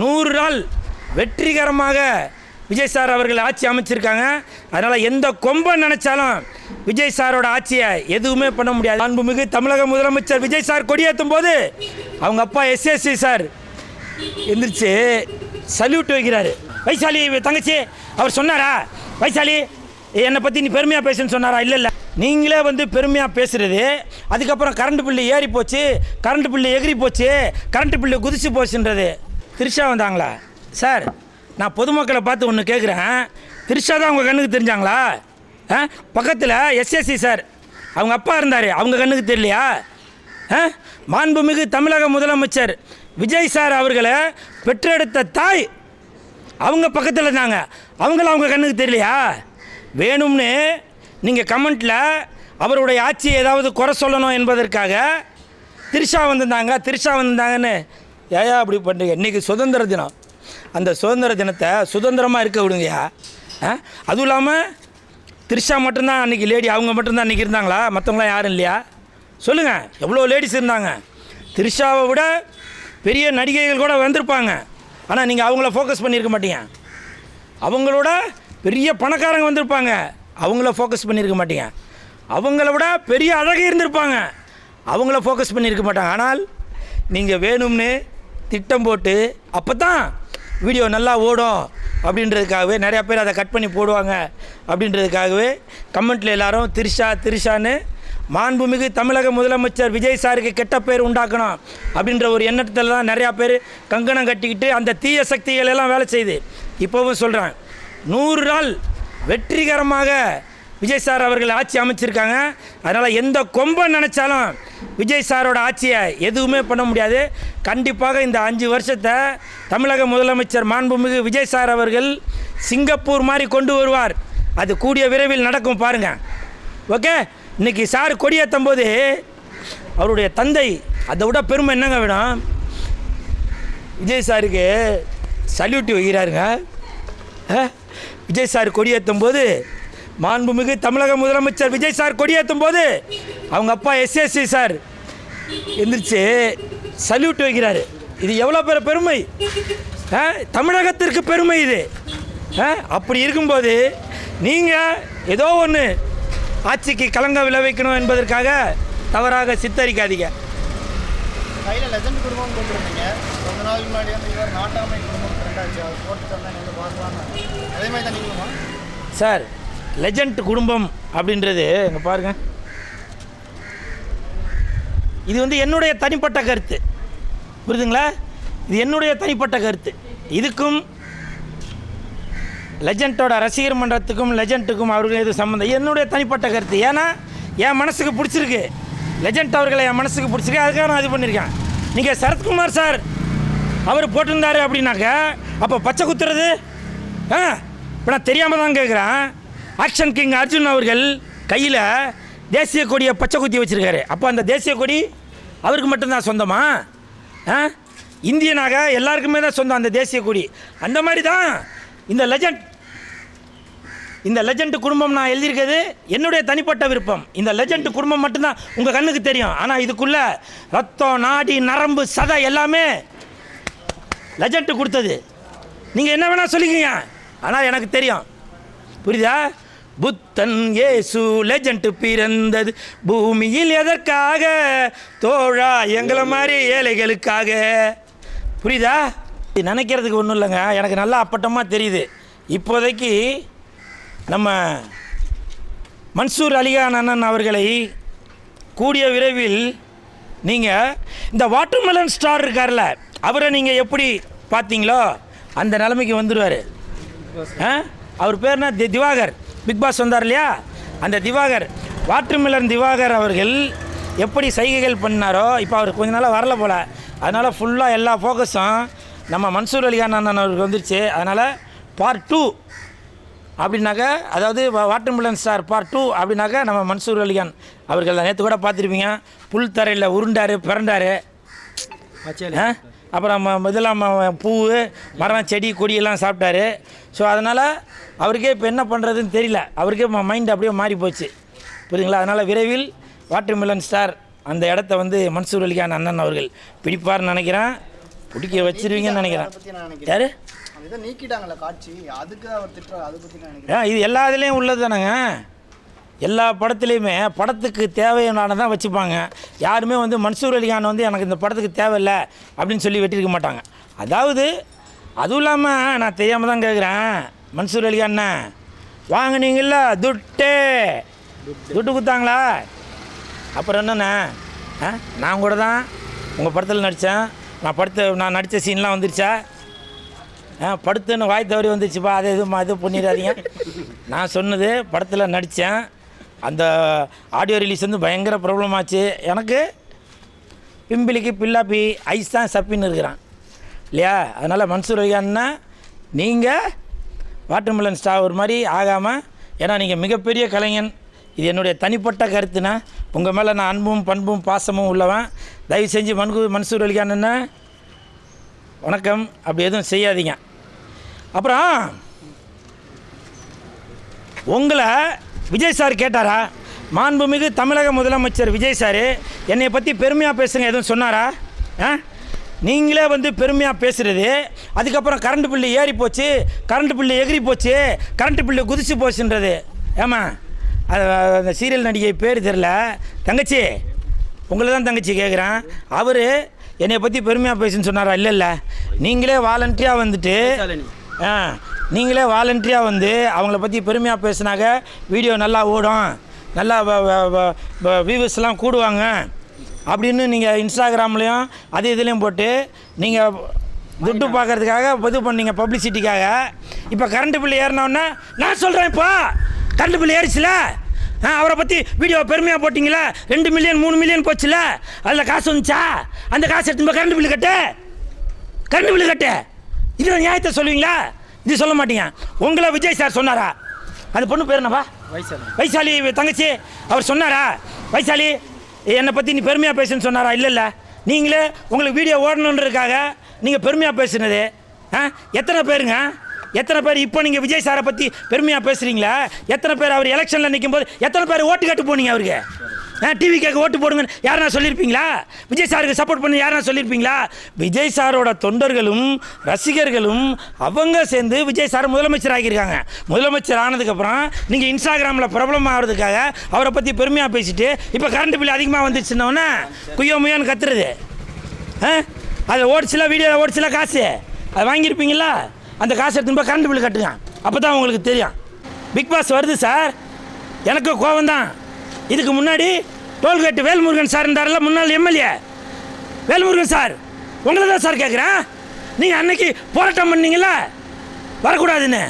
100 நாள் வெற்றிகரமாக விஜய் சார் அவர்கள் ஆட்சி அமைச்சிருக்காங்க. அதனால் எந்த கொம்பன் நினச்சாலும் விஜய் சாரோட ஆட்சியை எதுவுமே பண்ண முடியாது. அன்புமிகு தமிழக முதலமைச்சர் விஜய் சார் கொடியேற்றும் போது அவங்க அப்பா எஸ்எஸ்சி சார் எந்திரிச்சு சல்யூட் வைக்கிறாரு. வைசாலி தங்கச்சி அவர் சொன்னாரா, வைசாலி என்னை பற்றி நீ பெருமையாக பேசுன்னு சொன்னாரா? இல்லை, நீங்களே வந்து பெருமையாக பேசுகிறது. அதுக்கப்புறம் கரண்ட் பில்லு ஏறி போச்சு, கரண்ட் பில்லு எகிரி போச்சு, கரண்ட் பில்லு குதிச்சு போச்சுன்றது. திரிஷா வந்தாங்களா சார்? நான் பொதுமக்களை பார்த்து ஒன்று கேட்குறேன், திரிஷா தான் அவங்க கண்ணுக்கு தெரிஞ்சாங்களா? பக்கத்தில் எஸ்எஸ்சி சார் அவங்க அப்பா இருந்தார், அவங்க கண்ணுக்கு தெரியலையா? மாண்புமிகு தமிழக முதலமைச்சர் விஜய் சார் அவர்களை பெற்றெடுத்த தாய் அவங்க பக்கத்தில் இருந்தாங்க, அவங்களும் அவங்க கண்ணுக்கு தெரியலையா? வேணும்னு நீங்கள் கமெண்ட்டில் அவருடைய ஆட்சியை ஏதாவது குறை சொல்லணும் என்பதற்காக திரிஷா வந்திருந்தாங்கன்னு ஏயா அப்படி பண்ணுறீங்க? இன்றைக்கி சுதந்திர தினம், அந்த சுதந்திர தினத்தை சுதந்திரமாக இருக்க விடுங்கய்யா. அதுவும் இல்லாமல் திரிஷா மட்டும்தான் அன்றைக்கி லேடி, அவங்க மட்டும்தான் அன்றைக்கி இருந்தாங்களா? மற்றவங்களாம் யாரும் இல்லையா? சொல்லுங்கள், எவ்வளோ லேடிஸ் இருந்தாங்க. திரிஷாவை விட பெரிய நடிகைகள் கூட வந்திருப்பாங்க. ஆனால் நீங்கள் அவங்கள ஃபோக்கஸ் பண்ணியிருக்க மாட்டீங்க. அவங்களோட பெரிய பணக்காரங்க வந்திருப்பாங்க, அவங்கள ஃபோக்கஸ் பண்ணியிருக்க மாட்டீங்க. அவங்கள விட பெரிய அழகி இருந்திருப்பாங்க, அவங்கள ஃபோக்கஸ் பண்ணியிருக்க மாட்டாங்க. ஆனால் நீங்கள் வேணும்னு திட்டம் போட்டு அப்போ தான் வீடியோ நல்லா ஓடும் அப்படின்றதுக்காகவே நிறையா பேர் அதை கட் பண்ணி போடுவாங்க அப்படின்றதுக்காகவே கமெண்ட்டில் எல்லாரும் திரிஷான்னு மாண்புமிகு தமிழக முதலமைச்சர் விஜய் சாருக்கு கெட்ட பேர் உண்டாக்கணும் அப்படின்ற ஒரு எண்ணத்தில் தான் நிறையா பேர் கங்கணம் கட்டிக்கிட்டு அந்த தீய சக்திகள் எல்லாம் வேலை செய்யுது. இப்போவும் சொல்கிறேன், 100 நாள் வெற்றிகரமாக விஜய் சார் அவர்கள் ஆட்சி அமைச்சிருக்காங்க. அதனால் எந்த கொம்பன் நினச்சாலும் விஜய் சாரோட ஆட்சியை எதுவுமே பண்ண முடியாது. கண்டிப்பாக இந்த 5 வருஷத்தை தமிழக முதலமைச்சர் மாண்புமிகு விஜய் சார் அவர்கள் சிங்கப்பூர் மாதிரி கொண்டு வருவார். அது கூடிய விரைவில் நடக்கும் பாருங்கள். ஓகே, இன்றைக்கி சார் கொடியேற்றும் போது அவருடைய தந்தை அதை விட பெருமை என்னங்க வேணும்? விஜய் சாருக்கு சல்யூட் வைக்கிறாருங்க. விஜய் சார் கொடியேற்றும் போது, மாண்புமிகு தமிழக முதலமைச்சர் விஜய் சார் கொடியேற்றும் போது அவங்க அப்பா எஸ்எஸ்சி சார் எந்திரிச்சு சல்யூட் வைக்கிறாரு. இது எவ்வளோ பெரிய பெருமை, தமிழகத்திற்கு பெருமை இது. அப்படி இருக்கும்போது நீங்கள் ஏதோ ஒன்று ஆட்சிக்கு கலங்க விளைவிக்கணும் என்பதற்காக தவறாக சித்தரிக்காதீங்க. கையில் லெஜண்ட் குடும்பம் கொண்டு வந்தீங்க. ரொம்ப நாள் முன்னாடி வந்து இவர் நாட்டாமை குடும்பம் ட்ரெண்டாச்சு, அவர் போட்டு சொன்னால் நீங்கள் பார்க்கலாம். அதே மாதிரி தான் நீங்களுமா சார்? லெஜண்ட் குடும்பம் அப்படின்றது இங்கே பாருங்கள், இது வந்து என்னுடைய தனிப்பட்ட கருத்து, புரியுதுங்களா? இது என்னுடைய தனிப்பட்ட கருத்து. இதுக்கும் லெஜண்டோட ரசிகர் மன்றத்துக்கும் லெஜண்ட்டுக்கும் அவர்கள் எது சம்மந்தம்? என்னுடைய தனிப்பட்ட கருத்து. ஏன்னா என் மனசுக்கு பிடிச்சிருக்கு, லெஜண்ட் அவர்களை என் மனசுக்கு பிடிச்சிருக்கு, அதுக்காக நான் இது பண்ணியிருக்கேன். நீங்கள் சரத்குமார் சார் அவர் போட்டிருந்தார் அப்படின்னாக்க அப்போ பச்சை குத்துறது இப்போ நான் தெரியாமல் தான் கேட்குறேன். ஆக்ஷன் கிங் அர்ஜுன் அவர்கள் கையில் தேசிய கொடியை பச்சை குத்தி வச்சுருக்காரு. அப்போ அந்த தேசிய கொடி அவருக்கு மட்டும்தான் சொந்தமா? இந்தியனாக எல்லாருக்குமே தான் சொந்தம் அந்த தேசிய கொடி. அந்த மாதிரி தான் இந்த லெஜண்ட் குடும்பம் நான் எழுதியிருக்கிறது என்னுடைய தனிப்பட்ட விருப்பம். இந்த லெஜண்ட் குடும்பம் மட்டும்தான் உங்கள் கண்ணுக்கு தெரியும். ஆனால் இதுக்குள்ளே ரத்தம், நாடி, நரம்பு, சதை எல்லாமே லெஜண்ட் கொடுத்தது. நீங்கள் என்ன வேணால் சொல்லிக்கங்க, ஆனால் எனக்கு தெரியும், புரியுதா? புத்தன் இயேசு லெஜண்ட் பிறந்தது பூமியில் எதற்காக? தோழா எங்களை மாதிரி ஏழைகளுக்காக. புரியுதா? நினைக்கிறதுக்கு ஒன்றும் இல்லைங்க, எனக்கு நல்லா அப்பட்டமாக தெரியுது. இப்போதைக்கு நம்ம மன்சூர் அலிகான் அண்ணன் அவர்களை கூடிய விரைவில் நீங்கள் இந்த வாட்டர்மெலன் ஸ்டார் இருக்கார்ல, அவரை நீங்கள் எப்படி பார்த்தீங்களோ அந்த நிலைமைக்கு வந்துடுவார். அவர் பேர்னா திவாகர், பிக் பாஸ் வந்தார் இல்லையா, அந்த திவாகர், வாட்டர்மெலன் திவாகர் அவர்கள் எப்படி சைகைகள் பண்ணாரோ இப்போ அவர் கொஞ்ச நாளாக வரல போல். அதனால் ஃபுல்லாக எல்லா ஃபோக்கஸும் நம்ம மன்சூர் அலிகான் அண்ணன் அவருக்கு வந்துருச்சு. அதனால் பார்ட் 2 அப்படின்னாக்க, அதாவது வாட்டர்மெலன் ஸ்டார் பார்ட் 2 அப்படின்னாக்க நம்ம மன்சூர் அலிகான் அவர்கள் தான். நேற்று கூட பார்த்துருப்பீங்க, புல் தரையில் உருண்டார், பிறண்டார். அப்புறம் இதெல்லாம் பூ, மரம், செடி, கொடியெல்லாம் சாப்பிட்டாரு. ஸோ அதனால் அவருக்கே இப்போ என்ன பண்ணுறதுன்னு தெரியல, அவருக்கே மைண்ட் அப்படியே மாறி போச்சு, புரியுதுங்களா? அதனால் விரைவில் வாட்டர்மெலன் ஸ்டார் அந்த இடத்த வந்து மன்சூர் அலிகான் அண்ணன் அவர்கள் பிடிப்பார்னு நினைக்கிறேன். பிடிக்க வச்சிருவீங்கன்னு நினைக்கிறேன். அதை பற்றி நான் நினைக்கிறேன். யாரு இதை நீக்கிட்டாங்கல்ல காட்சி, அதுக்கு அவர் திட்டுறாரு, அதை பற்றி நான் நினைக்கிறேன். இது எல்லா இதுலேயும் உள்ளது தானேங்க. எல்லா படத்துலேயுமே படத்துக்கு தேவையானதான் வச்சுப்பாங்க. யாருமே வந்து மன்சூர் அலிகான் வந்து எனக்கு இந்த படத்துக்கு தேவையில்லை அப்படின்னு சொல்லி வெட்டியிருக்க மாட்டாங்க. அதாவது அதுவும் இல்லாமல் நான் தெரியாமல் தான் கேட்குறேன், மன்சூர் அலிகான் வாங்கினீங்கள துட்டு கொடுத்தாங்களா? அப்புறம் என்னண்ணே நான் கூட தான் உங்கள் படத்தில் நடித்தேன். நான் நடித்த சீன்லாம் வந்துருச்சா? படுத்துன்னு வாய் தவறி வந்துருச்சுப்பா, அது இது பண்ணிடாதீங்க. நான் சொன்னது படத்தில் நடித்தேன். அந்த ஆடியோ ரிலீஸ் வந்து பயங்கர ப்ராப்ளம் ஆச்சு. எனக்கு பிம்பிளிக்கு பில்லாப்பி ஐஸ் தான் சப்பின்னு இருக்கிறான் இல்லையா? அதனால் மன்சூர் அலிகான்னா நீங்கள் வாட்டர்மெலன் ஸ்டார் மாதிரி ஆகாமல், ஏன்னா நீங்கள் மிகப்பெரிய கலைஞன். இது என்னுடைய தனிப்பட்ட கருத்துனா. உங்கள் மேலே நான் அன்பும் பண்பும் பாசமும் உள்ளவன். தயவு செஞ்சு மன்சூர் அலிகான் என்ன வணக்கம் அப்படி எதுவும் செய்யாதீங்க. அப்புறம் உங்களை விஜய் சார் கேட்டாரா? மாண்புமிகு தமிழக முதலமைச்சர் விஜய் சார் என்னை பற்றி பெருமையாக பேசுங்க எதுவும் சொன்னாரா? நீங்களே வந்து பெருமையாக பேசுகிறது, அதுக்கப்புறம் கரண்ட் பில்லு ஏறி போச்சு, கரண்ட் பில்லு எகிரி போச்சு, கரண்ட் பில்லு குதிச்சு போச்சுன்றது. ஏமா அது அந்த சீரியல் நடிகை பேர் தெரில, தங்கச்சி உங்களை தான் தங்கச்சி கேட்குறேன். அவர் என்னை பற்றி பெருமையாக பேசுன்னு சொன்னாரா? இல்லை நீங்களே வாலண்டரியாக வந்துட்டு நீங்களே வாலண்டரியாக வந்து அவங்கள பற்றி பெருமையாக பேசுனாங்க. வீடியோ நல்லா ஓடும், நல்லா வியூவர்ஸ்லாம் கூடுவாங்க அப்படின்னு நீங்கள் இன்ஸ்டாகிராம்லேயும் அது இதுலேயும் போட்டு நீங்கள் துட்டு பார்க்குறதுக்காக இது பண்ணீங்க, பப்ளிசிட்டிக்காக. இப்போ கரண்ட் பில்லு ஏறினோன்னா நான் சொல்கிறேன், இப்போ கரண்ட் பில்லு ஏறிச்சுல, அவரை பற்றி வீடியோ பெருமையாக போட்டிங்களா? 2 மில்லியன் 3 மில்லியன் போச்சுல, அதில் காசு வந்துச்சா? அந்த காசு எடுத்து கரண்ட் பில்லு கட்டு. இதில் நியாயத்தை சொல்லுவீங்களா? இது சொல்ல மாட்டீங்க. உங்களை விஜய் சார் சொன்னாரா? அந்த பொண்ணு பேர் என்னப்பா? வைசாலி தங்கச்சி. அவர் சொன்னாரா வைசாலி என்னை பற்றி நீ பெருமையாக பேசுன்னு சொன்னாரா? இல்லை நீங்களே உங்களுக்கு வீடியோ ஓடணுன்றதுக்காக நீங்கள் பெருமையாக பேசுனது. எத்தனை பேர் இப்போ நீங்கள் விஜய் சாரை பற்றி பெருமையாக பேசுகிறீங்களா? எத்தனை பேர் அவர் எலெக்ஷனில் நிற்கும் போது எத்தனை பேர் ஓட்டு கேட்டு போனீங்க அவருக்கு? டிவி கேட்க ஓட்டு போடுங்கன்னு யாரா சொல்லியிருப்பீங்களா? விஜய் சாருக்கு சப்போர்ட் பண்ணி யாரா சொல்லியிருப்பீங்களா? விஜய் சாரோட தொண்டர்களும் ரசிகர்களும் அவங்க சேர்ந்து விஜய் சார் முதலமைச்சர் ஆகியிருக்காங்க. முதலமைச்சர் ஆனதுக்கப்புறம் நீங்கள் இன்ஸ்டாகிராமில் ப்ராப்ளம் ஆகிறதுக்காக அவரை பற்றி பெருமையாக பேசிட்டு இப்போ கரண்ட் பில் அதிகமாக வந்துச்சுன்னொன்னே குய்யோ முய்யோன்னு கத்துறது. அதை ஓடிச்சுல, வீடியோவில் ஓடிச்சுல காசு அது வாங்கியிருப்பீங்களா? அந்த காசு எடுத்துன்னு கரண்ட் பில் கட்டுங்க, அப்போ தான் உங்களுக்கு தெரியும். பிக் பாஸ் வருது சார், எனக்கு கோபம் தான். இதுக்கு முன்னாடி டோல்கேட்டு வேல்முருகன் சார் இருந்தார்ல, முன்னாள் எம்எல்ஏ வேல்முருகன் சார், உங்களை தான் சார் கேட்குறேன். நீங்கள் அன்னைக்கு போராட்டம் பண்ணீங்களா வரக்கூடாதுன்னு?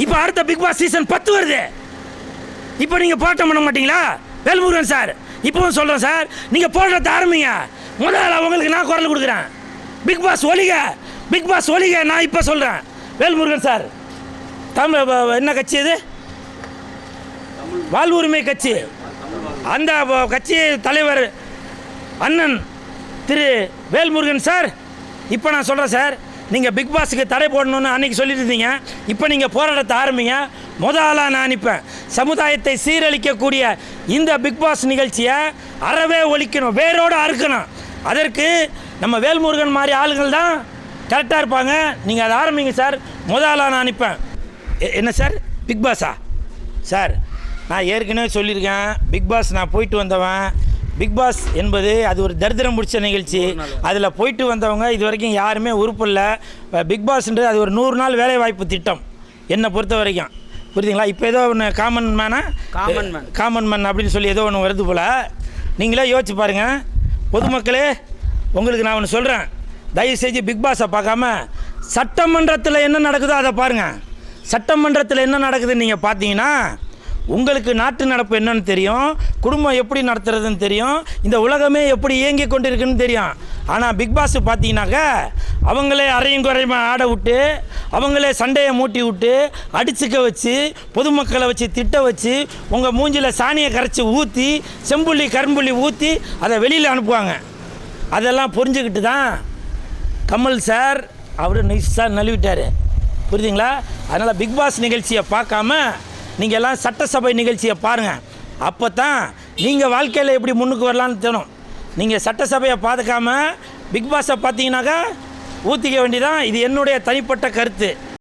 இப்போ அடுத்த பிக் பாஸ் சீசன் 10 வருது. இப்போ நீங்கள் போராட்டம் பண்ண மாட்டீங்களா வேல்முருகன் சார்? இப்போவும் சொல்கிறேன் சார், நீங்கள் போராட்டத்தை ஆரம்பிங்க. முதல்ல உங்களுக்கு நான் குரல் கொடுக்குறேன். பிக் பாஸ் ஒழிக நான் இப்போ சொல்கிறேன். வேல்முருகன் சார் தமிழ் என்ன கட்சி இது? வாழ்வுரிமை கட்சி. அந்த கட்சி தலைவர் அண்ணன் திரு வேல்முருகன் சார், இப்போ நான் சொல்கிறேன் சார், நீங்கள் பிக் பாஸுக்கு தடை போடணும்னு அன்றைக்கி சொல்லிட்டு இருந்தீங்க. இப்போ நீங்கள் போராட்டத்தை ஆரம்பிங்க. ஆளாக நான் அனுப்பேன். சமுதாயத்தை சீரழிக்கக்கூடிய இந்த பிக் பாஸ் நிகழ்ச்சியை அறவே ஒழிக்கணும், வேரோடு அறுக்கணும். அதற்கு நம்ம வேல்முருகன் மாதிரி ஆளுகள் தான் கரெக்டாக இருப்பாங்க. நீங்கள் அதை ஆரம்பிங்க சார். ஆளாக நான் அனுப்பேன். என்ன சார் பிக் பாஸா? சார் நான் ஏற்கனவே சொல்லியிருக்கேன், பிக் பாஸ் நான் போயிட்டு வந்தவன். பிக் பாஸ் என்பது அது ஒரு தரித்திரம் பிடிச்ச நிகழ்ச்சி. அதில் போயிட்டு வந்தவங்க இது வரைக்கும் யாருமே உறுப்பு இல்லை. பிக் பாஸ்ன்றது அது ஒரு 100 நாள் வேலைவாய்ப்பு திட்டம் என்னை பொறுத்த வரைக்கும், புரியுதுங்களா? இப்போ ஏதோ ஒன்று காமன் மேன் அப்படின்னு சொல்லி ஏதோ ஒன்று வருது போல். நீங்களே யோசிச்சு பாருங்கள் பொதுமக்களே. உங்களுக்கு நான் ஒன்று சொல்கிறேன், தயவு செஞ்சு பிக் பாஸை பார்க்காம சட்டமன்றத்தில் என்ன நடக்குதோ அதை பாருங்கள். சட்டமன்றத்தில் என்ன நடக்குதுன்னு நீங்கள் பார்த்தீங்கன்னா உங்களுக்கு நாட்டு நடப்பு என்னன்னு தெரியும், குடும்பம் எப்படி நடத்துறதுன்னு தெரியும், இந்த உலகமே எப்படி இயங்கி கொண்டிருக்குன்னு தெரியும். ஆனால் பிக் பாஸ் பார்த்தீங்கன்னாக்கா அவங்களே அரையும் குறையுமா ஆட விட்டு, அவங்களே சண்டையை மூட்டி விட்டு, அடிச்சுக்க வச்சு, பொதுமக்களை வச்சு திட்ட வச்சு, உங்கள் மூஞ்சில் சாணியை கரைச்சி ஊற்றி, செம்புள்ளி கரும்புள்ளி ஊற்றி அதை வெளியில் அனுப்புவாங்க. அதெல்லாம் புரிஞ்சுக்கிட்டு தான் கமல் சார் அவர் நைஸாக நழுவிட்டார், புரியுதுங்களா? அதனால் பிக் பாஸ் நிகழ்ச்சியை பார்க்காம நீங்கள் எல்லாம் சட்டசபை நிகழ்ச்சியை பாருங்கள். அப்போ தான் நீங்கள் வாழ்க்கையில் எப்படி முன்னுக்கு வரலான்னு தோணும். நீங்கள் சட்டசபையை பார்த்துக்காம பிக் பாஸை பார்த்தீங்கன்னாக்கா ஊற்றிக்க வேண்டியதான். இது என்னுடைய தனிப்பட்ட கருத்து.